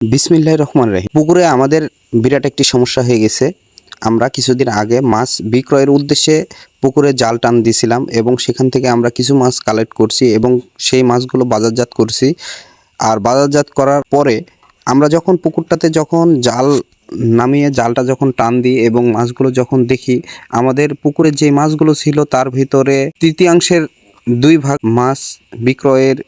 বিসমিল্লাহির রহমানির রহিম। পুকুরে আমাদের বিরাট একটি সমস্যা হয়ে গেছে। আমরা কিছুদিন আগে মাছ বিক্রয়ের উদ্দেশ্যে পুকুরে জাল টান দিয়েছিলাম এবং সেখান থেকে আমরা কিছু মাছ কালেক্ট করছি এবং সেই মাছগুলো বাজারজাত করছি। আর বাজারজাত করার পরে আমরা যখন পুকুরটাতে যখন জাল নামিয়ে জালটা যখন টান দিই এবং মাছগুলো যখন দেখি, আমাদের পুকুরে যে মাছগুলো ছিল তার ভিতরে তৃতীয়াংশের 2 ভাগ মাছ বিক্রয়ের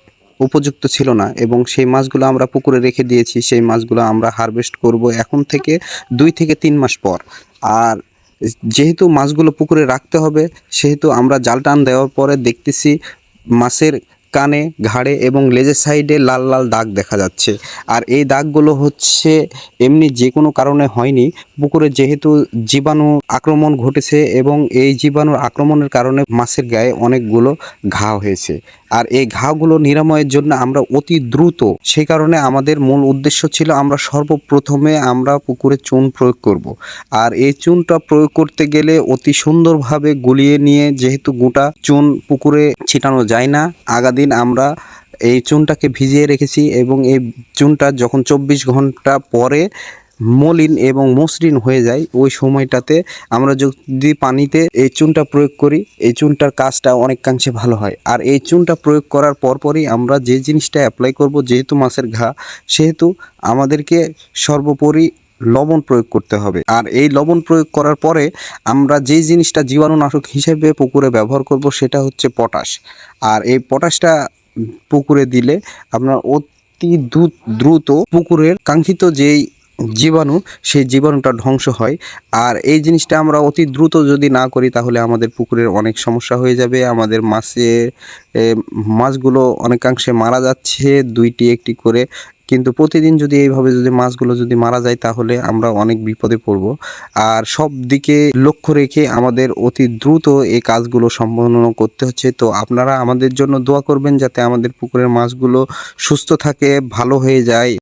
উপযুক্ত ছিল না এবং সেই মাছগুলো আমরা পুকুরে রেখে দিয়েছি। সেই মাছগুলো আমরা হারভেস্ট করব এখন থেকে 2 থেকে 3 মাস পর। আর যেহেতু মাছগুলো পুকুরে রাখতে হবে, সেহেতু আমরা জাল টান দেওয়ার পরে দেখতেছি মাছের কানে, ঘাড়ে এবং লেজের সাইডে লাল লাল দাগ দেখা যাচ্ছে। আর এই দাগগুলো হচ্ছে এমনি যে কোনো কারণে হয়নি, পুকুরে যেহেতু জীবাণু আক্রমণ ঘটেছে এবং এই জীবাণুর আক্রমণের কারণে মাছের গায়ে অনেকগুলো ঘা হয়েছে। আর এই ঘাগুলো নিরাময়ের জন্য আমরা অতি দ্রুত, সেই কারণে আমাদের মূল উদ্দেশ্য ছিল আমরা সর্বপ্রথমে আমরা পুকুরে চুন প্রয়োগ করব। আর এই চুনটা প্রয়োগ করতে গেলে অতি সুন্দরভাবে গুলিয়ে নিয়ে, যেহেতু গোটা চুন পুকুরে ছিটানো যায় না, আগাদিন আমরা এই চুনটাকে ভিজিয়ে রেখেছি এবং এই চুনটা যখন 24 ঘন্টা পরে মলিন এবং মসৃণ হয়ে যায়, ওই সময়টাতে আমরা যদি পানিতে এই চুনটা প্রয়োগ করি, এই চুনটার কাজটা অনেকাংশে ভালো হয়। আর এই চুনটা প্রয়োগ করার পরপরই আমরা যে জিনিসটা অ্যাপ্লাই করব, যেহেতু মাছের ঘা, সেহেতু আমাদেরকে সর্বোপরি লবণ প্রয়োগ করতে হবে। আর এই লবণ প্রয়োগ করার পরে আমরা যে জিনিসটা জীবাণুনাশক হিসেবে পুকুরে ব্যবহার করব, সেটা হচ্ছে পটাশ। আর এই পটাশটা পুকুরে দিলে আপনার অতি দ্রুত পুকুরের কাঙ্ক্ষিত যেই জীবাণু, সেই জীবাণুটা ধ্বংস হয়। আর এই জিনিসটা আমরা অতি দ্রুত যদি না করি, তাহলে আমাদের পুকুরের অনেক সমস্যা হয়ে যাবে। আমাদের মাছগুলো অনেকাংশে মারা যাচ্ছে, 2টি 1টি করে। কিন্তু প্রতিদিন যদি এইভাবে মাছগুলো যদি মারা যায়, তাহলে আমরা অনেক বিপদে পড়ব। আর সব দিকে লক্ষ্য রেখে আমাদের অতি দ্রুত এই কাজগুলো সম্পন্ন করতে হচ্ছে। তো আপনারা আমাদের জন্য দোয়া করবেন, যাতে আমাদের পুকুরের মাছগুলো সুস্থ থাকে, ভালো হয়ে যায়।